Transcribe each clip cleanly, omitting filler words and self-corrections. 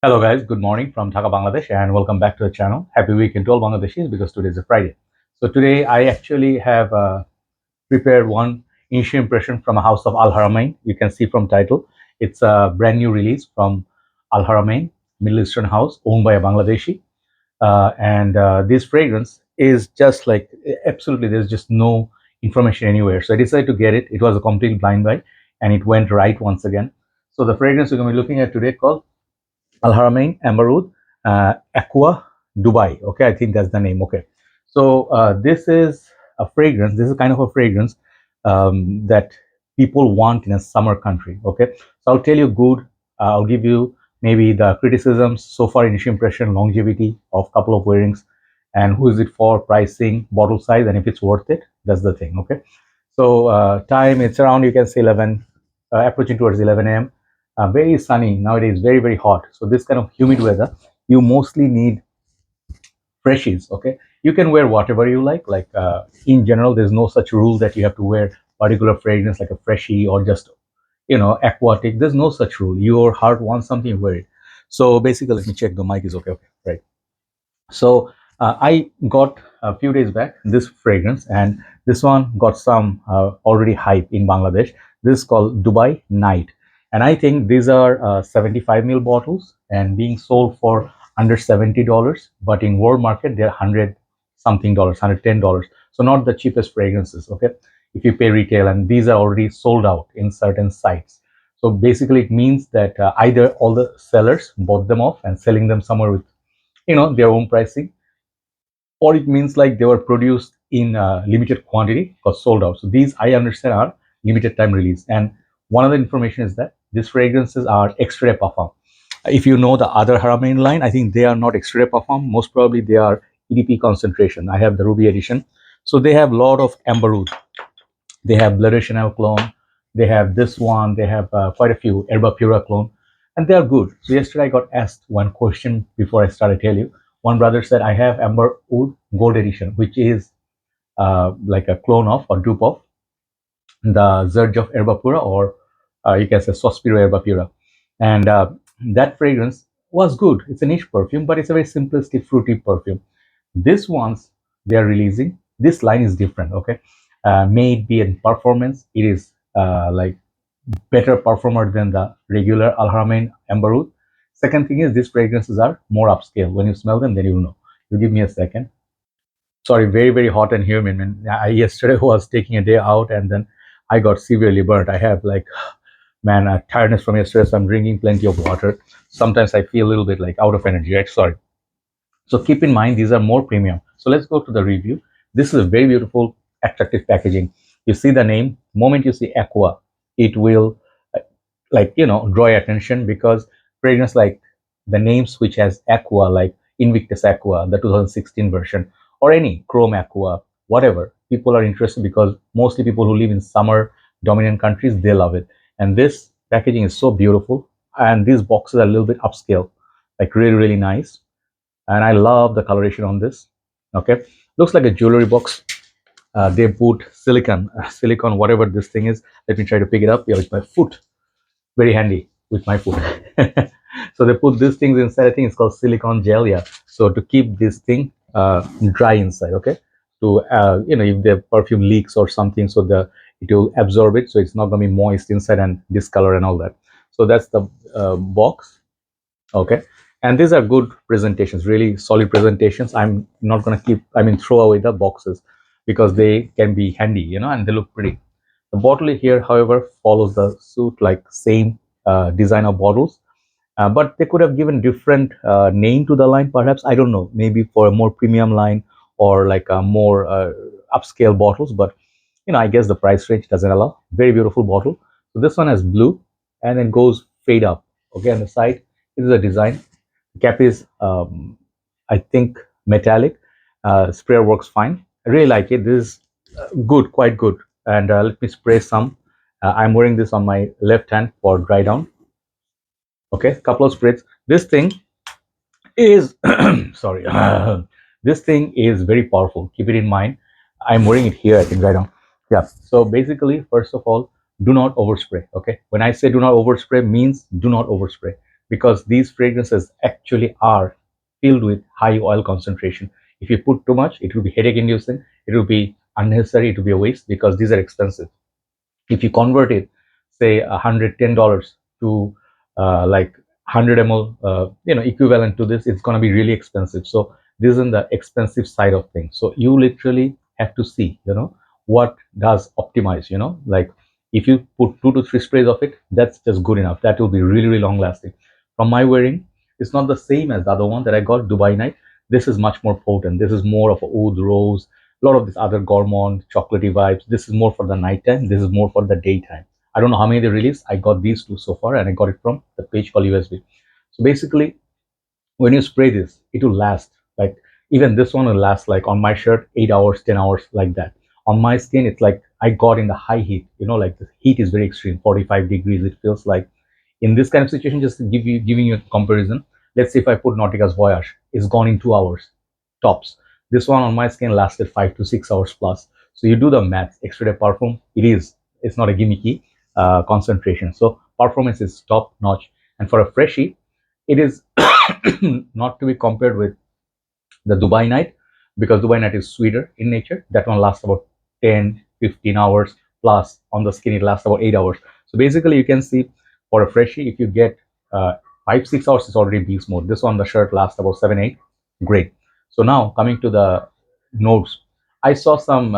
Hello guys, good morning from Dhaka, Bangladesh, and welcome back to the channel. Happy weekend to all Bangladeshis because today is a Friday. So today I actually have prepared one initial impression from a house of Al Haramain. You can see from title, it's a brand new release from Al Haramain, Middle Eastern house owned by a Bangladeshi. And this fragrance is just like absolutely there's just no information anywhere. So I decided to get it. It was a complete blind buy, and it went right once again. So the fragrance we're going to be looking at today called Al Haramain, Amberwood, Aqua, Dubai. Okay, I think that's the name. Okay, so this is a fragrance. This is kind of a fragrance that people want in a summer country. Okay, so I'll tell you good. I'll give you maybe the criticisms so far, initial impression, longevity of couple of wearings, and who is it for, pricing, bottle size, and if it's worth it. That's the thing. Okay, so time it's around you can say 11, approaching towards 11 a.m. Very sunny nowadays, very hot. So this kind of humid weather, you mostly need freshies. Okay, you can wear whatever you like in general there's no such rule that you have to wear particular fragrance like a freshie or just aquatic. There's no such rule. Your heart wants something, you wear it. So basically, let me check the mic is okay, right. So I got a few days back this fragrance, and this one got some already hype in Bangladesh. This is called Dubai Night, and I think these are 75 ml bottles and being sold for under $70. But in world market, they're 100 something dollars, $110. So not the cheapest fragrances. Okay, if you pay retail, and these are already sold out in certain sites. So basically, it means that either all the sellers bought them off and selling them somewhere with their own pricing, or it means like they were produced in limited quantity or sold out. So these I understand are limited time release. And one of the information is that these fragrances are extrait parfum. If you know the other Haramain line, I think they are not extrait parfum. Most probably they are EDP concentration. I have the Ruby edition. So they have a lot of amber oud. They have Blood Chanel clone. They have this one. They have quite a few Herba Pura clone, and they are good. So yesterday I got asked one question before I started. Tell you, one brother said I have Amber Oud Gold Edition, which is like a clone of or dupe of the Zerge of Herba Pura, or you can say Sospiro Herba Pura, and that fragrance was good. It's a niche perfume, but it's a very simplistic, fruity perfume. This ones they are releasing, this line is different. Okay, may it be in performance, it is like better performer than the regular Al Haramain Amber Oud. Second thing is these fragrances are more upscale. When you smell them, then you know. You give me a second. Sorry, very hot and humid. Man, I yesterday was taking a day out, and then I got severely burnt. I have like man tiredness from yesterday, so I'm drinking plenty of water. Sometimes I feel a little bit like out of energy, right? Sorry. So keep in mind these are more premium. So let's go to the review. This is a very beautiful, attractive packaging. You see the name. Moment you see Aqua, it will draw your attention, because fragrance like the names which has Aqua, like Invictus Aqua, the 2016 version, or any Chrome Aqua, whatever, people are interested because mostly people who live in summer dominant countries, they love it. And this packaging is so beautiful, and these boxes are a little bit upscale, like really nice. And I love the coloration on this. Okay, looks like a jewelry box. They put silicon, whatever this thing is. Let me try to pick it up. Yeah, with my foot, very handy with my foot. So they put these things inside. I think it's called silicon gel. Yeah. So to keep this thing dry inside. Okay. To if the perfume leaks or something, so it will absorb it, so it's not gonna be moist inside and discolor and all that. So that's the box. Okay, and these are good presentations, really solid presentations. I'm not going to throw away the boxes, because they can be handy, and they look pretty. The bottle here, however, follows the suit, like same design of bottles, but they could have given different name to the line, perhaps. I don't know, maybe for a more premium line, or like a more upscale bottles. But I guess the price range doesn't allow. Very beautiful bottle. So this one has blue, and then goes fade up. Okay, on the side, this is a design. The cap is, I think, metallic. Sprayer works fine. I really like it. This is good, quite good. And let me spray some. I'm wearing this on my left hand for dry down. Okay, couple of sprays. This thing is, sorry, this thing is very powerful. Keep it in mind. I'm wearing it here, I think, right now. Yeah. So basically, first of all, do not overspray. Okay. When I say do not overspray, means do not overspray, because these fragrances actually are filled with high oil concentration. If you put too much, it will be headache inducing, it will be unnecessary, it will be a waste because these are expensive. If you convert it, say $110 to like 100 ml, equivalent to this, it's going to be really expensive. So this is in the expensive side of things. So you literally have to see, what does optimize, like if you put 2 to 3 sprays of it, that's just good enough. That will be really, really long lasting. From my wearing, it's not the same as the other one that I got, Dubai Night. This is much more potent. This is more of a oud rose, a lot of this other gourmand, chocolatey vibes. This is more for the nighttime. This is more for the daytime. I don't know how many they released. I got these two so far, and I got it from the page called USB. So basically, when you spray this, it will last. Like even this one will last like on my shirt 8 hours, 10 hours, like that. On my skin, it's like I got in the high heat. Like the heat is very extreme, 45 degrees. It feels like in this kind of situation, just to giving you a comparison. Let's say if I put Nautica's Voyage, it's gone in 2 hours tops. This one on my skin lasted 5 to 6 hours plus. So you do the math. Extrait Parfum, it's not a gimmicky concentration. So performance is top notch. And for a freshie, it is not to be compared with the Dubai Night, because Dubai Night is sweeter in nature. That one lasts about 10 to 15 hours plus. On the skin, it lasts about 8 hours. So basically, you can see for a freshie, if you get 5 6 hours, it's already beast mode. This one, the shirt lasts about 7 8. Great. So now coming to the notes, I saw some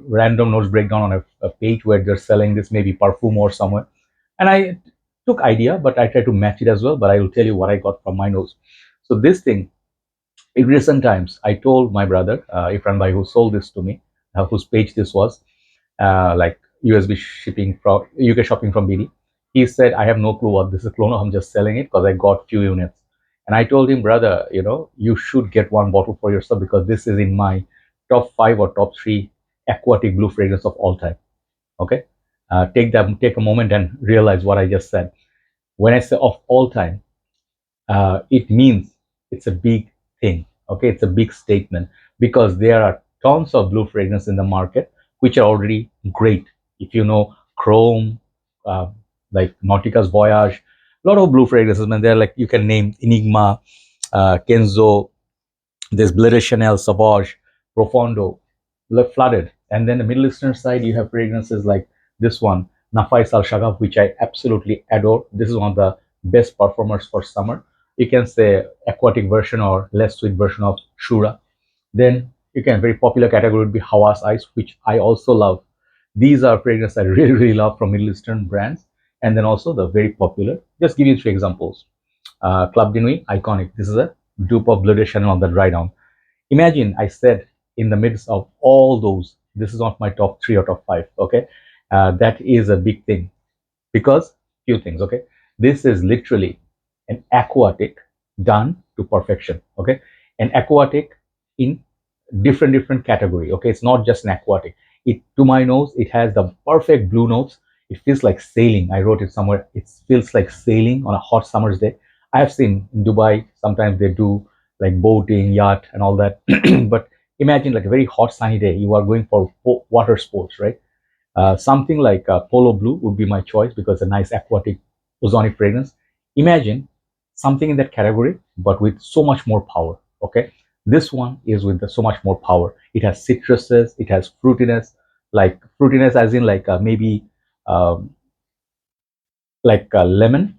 random notes breakdown on a page where they're selling this, maybe Perfume or somewhere, and I took idea, but I tried to match it as well. But I will tell you what I got from my notes. So this thing, in recent times, I told my brother, Ifran Bhai, who sold this to me, whose page this was, like USB shipping from UK shopping from BD. He said, I have no clue what this is, clone. I'm just selling it because I got few units. And I told him, brother, you should get one bottle for yourself because this is in my top 5 or top 3 aquatic blue fragrance of all time. Okay, take a moment and realize what I just said. When I say of all time, it means it's a big thing. Okay, it's a big statement because there are tons of blue fragrance in the market which are already great. If you know Chrome, uh, like Nautica's Voyage, a lot of blue fragrances, man. They're like, you can name Enigma, Kenzo, there's Bleu de Chanel, Sauvage, Profondo, flooded. And then the Middle Eastern side, you have fragrances like this one, Nafais Al Shagaf, which I absolutely adore. This is one of the best performers for summer. You can say aquatic version or less sweet version of Shura. Then you can, very popular category would be Hawas Ice, which I also love. These are fragrances I really, really love from Middle Eastern brands. And then also the very popular, just give you 3 examples. Club de Nuit, iconic. This is a dupe of Bleu de Chanel on the dry down. Imagine I said in the midst of all those, this is not my top 3 or top 5. Okay, that is a big thing because few things. Okay, this is literally an aquatic done to perfection. Okay, an aquatic in different category. Okay, it's not just an aquatic. It, to my nose, it has the perfect blue notes. It feels like sailing. I wrote it somewhere. It feels like sailing on a hot summer's day. I have seen in Dubai sometimes they do like boating, yacht, and all that. But imagine like a very hot sunny day. You are going for water sports, right? Something like polo blue would be my choice because a nice aquatic ozonic fragrance. Imagine something in that category, but with so much more power. Okay, this one is with so much more power. It has citruses, it has fruitiness, like fruitiness as in like maybe um, like lemon,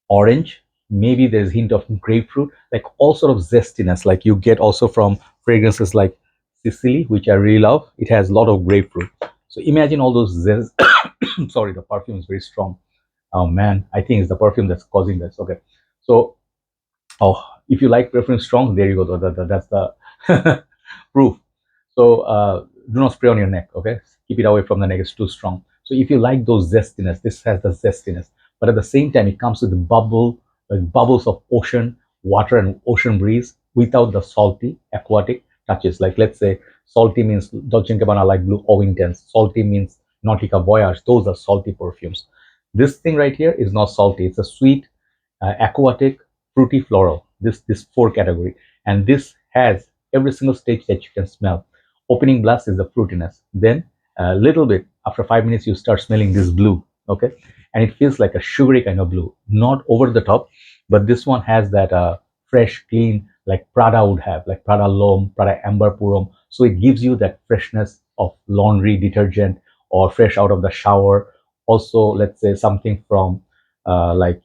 orange, maybe there's a hint of grapefruit, like all sort of zestiness, like you get also from fragrances like Sicily, which I really love. It has a lot of grapefruit. So imagine all those zest. Sorry, the perfume is very strong. Oh man, I think it's the perfume that's causing this. Okay, so oh, if you like perfume strong, there you go. That's the proof. So do not spray on your neck. Okay, keep it away from the neck. It's too strong. So if you like those zestiness, this has the zestiness, but at the same time, it comes with the bubbles of ocean water and ocean breeze without the salty aquatic touches. Like let's say salty means Dolce & Gabbana like blue O intense. Salty means Nautica Voyage. Those are salty perfumes. This thing right here is not salty. It's a sweet, aquatic, fruity, floral. This 4 category, and this has every single stage that you can smell. Opening blast is the fruitiness. Then a little bit after 5 minutes, you start smelling this blue. Okay, and it feels like a sugary kind of blue, not over the top, but this one has that fresh, clean, like Prada would have, like Prada L'Homme, Prada Amber Purum. So it gives you that freshness of laundry detergent or fresh out of the shower. Also, let's say something from like,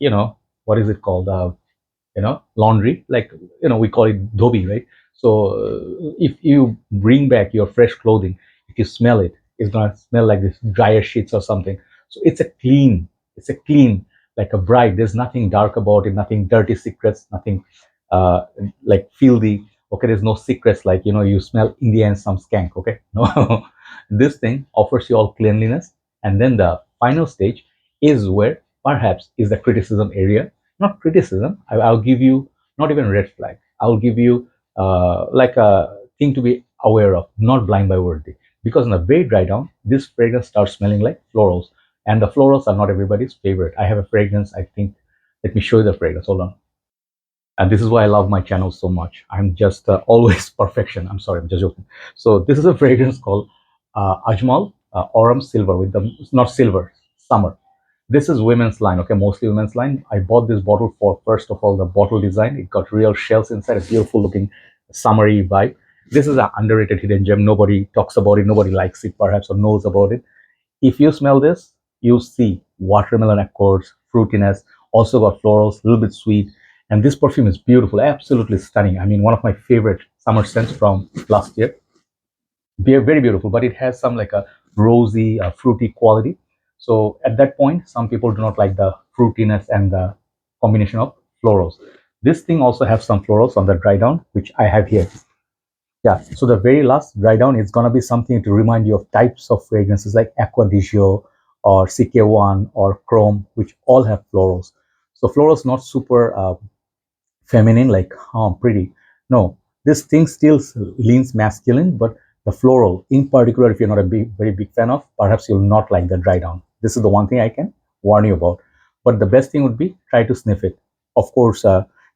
what is it called? Laundry, like, we call it dhobi, right? So if you bring back your fresh clothing, if you smell it, it's gonna smell like this dryer sheets or something. So it's a clean, like a bright, there's nothing dark about it, nothing dirty secrets, nothing uh like filthy. Okay, there's no secrets like, you smell India and some skank. Okay, no. This thing offers you all cleanliness. And then the final stage is where perhaps is the criticism area. Not criticism, I'll give you not even red flag, I'll give you like a thing to be aware of, not blind by worthy. Because in a very dry down, this fragrance starts smelling like florals, and the florals are not everybody's favorite. I have a fragrance, I think. Let me show you the fragrance, hold on. And this is why I love my channel so much. I'm just always perfection. I'm sorry, I'm just joking. So this is a fragrance called Ajmal Aurum Silver, with the, not silver, summer. This is women's line, okay, mostly women's line. I bought this bottle for, first of all, the bottle design. It got real shells inside, a beautiful looking summery vibe. This is an underrated hidden gem. Nobody talks about it, nobody likes it perhaps or knows about it. If you smell this, you see watermelon accords, fruitiness, also got florals, a little bit sweet. And this perfume is beautiful, absolutely stunning. I mean, one of my favorite summer scents from last year. Very beautiful, but it has some like a rosy, fruity quality. So at that point, some people do not like the fruitiness and the combination of florals. This thing also has some florals on the dry down, which I have here. Yeah, so the very last dry down is going to be something to remind you of types of fragrances like Aqua di Gio or CK1 or Chrome, which all have florals. So florals not super feminine, like, oh, pretty. No, this thing still leans masculine, but the floral, in particular, if you're not a very big fan of, perhaps you'll not like the dry down. This is the one thing I can warn you about. But the best thing would be try to sniff it. Of course,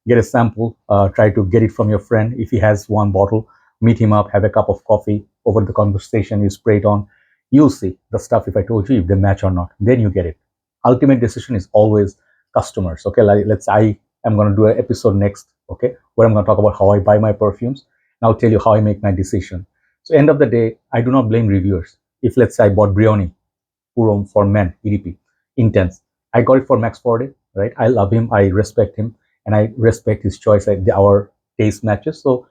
get a sample, try to get it from your friend. If he has one bottle, meet him up, have a cup of coffee. Over the conversation, you spray it on. You'll see the stuff, if I told you, if they match or not. Then you get it. Ultimate decision is always customers. Okay, like, I'm going to do an episode next, okay, where I'm going to talk about how I buy my perfumes, and I'll tell you how I make my decision. So end of the day, I do not blame reviewers. If, let's say, I bought Brioni Purom for men, EDP, Intense, I got it for Max Forte, right? I love him, I respect him, and I respect his choice. Our taste matches, so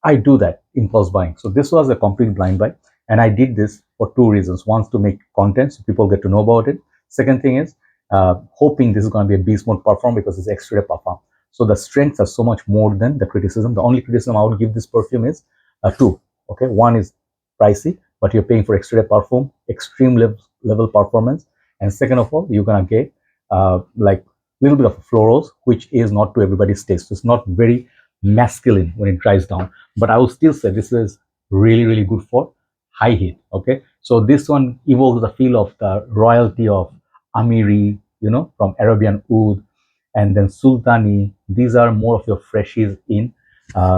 I do that impulse buying. So this was a complete blind buy, and I did this for two reasons. One, to make content so people get to know about it. Second thing is hoping this is going to be a beast mode perfume because it's extrait parfum. So the strengths are so much more than the criticism. The only criticism I would give this perfume is two. Okay, one is pricey, but you're paying for extrait parfum, extreme level performance, and second of all, you're gonna get like a little bit of florals, which is not to everybody's taste. It's not very masculine when it dries down, but I will still say this is really good for high heat. Okay, so this one evokes the feel of the royalty of Amiri, from Arabian Oud, and then Sultani. These are more of your freshies in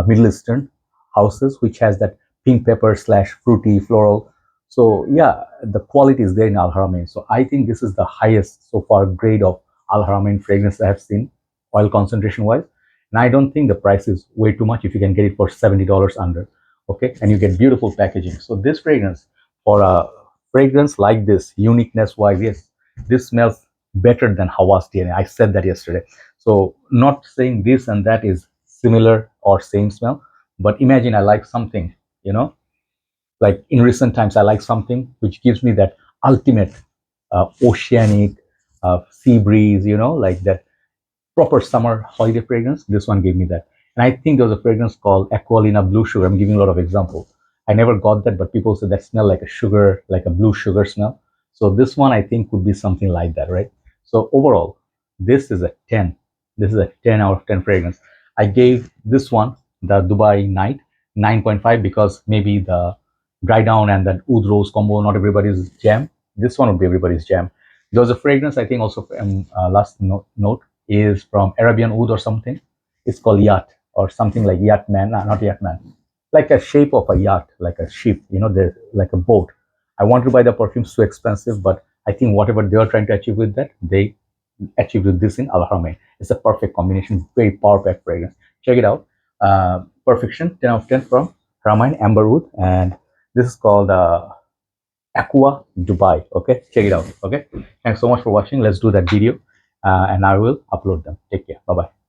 Middle Eastern houses, which has that pink pepper / fruity floral. So yeah, the quality is there in Al Haramain. So I think this is the highest so far grade of Al Haramain fragrance I have seen, oil concentration wise. And I don't think the price is way too much if you can get it for $70 under. Okay, and you get beautiful packaging. So this fragrance, for a fragrance like this, uniqueness wise, yes, this smells better than Hawa's DNA. I said that yesterday. So not saying this and that is similar or same smell, but imagine I like something, like in recent times, I like something which gives me that ultimate oceanic sea breeze, like that proper summer holiday fragrance. This one gave me that. And I think there was a fragrance called Aqualina Blue Sugar. I'm giving a lot of examples. I never got that, but people say that smell like a sugar, like a blue sugar smell. So this one I think would be something like that, right? So overall, this is a 10. This is a 10 out of 10 fragrance. I gave this one, the Dubai Night, 9.5 because maybe the dry down and that oud rose combo, not everybody's jam. This one would be everybody's jam. There was a fragrance, I think, also last note is from Arabian Oud or something. It's called Yacht or something like Yacht Man, not Yacht Man, like a shape of a yacht, like a ship, there's like a boat. I want to buy the perfume, so expensive, but I think whatever they are trying to achieve with that, they achieved with this in Al Haramain. It's a perfect combination, very powerful fragrance. Check it out. Perfection, 10 out of 10 from Haramain Amberwood, and this is called Aqua Dubai. Okay, check it out. Okay, thanks so much for watching. Let's do that video, and I will upload them. Take care. Bye bye.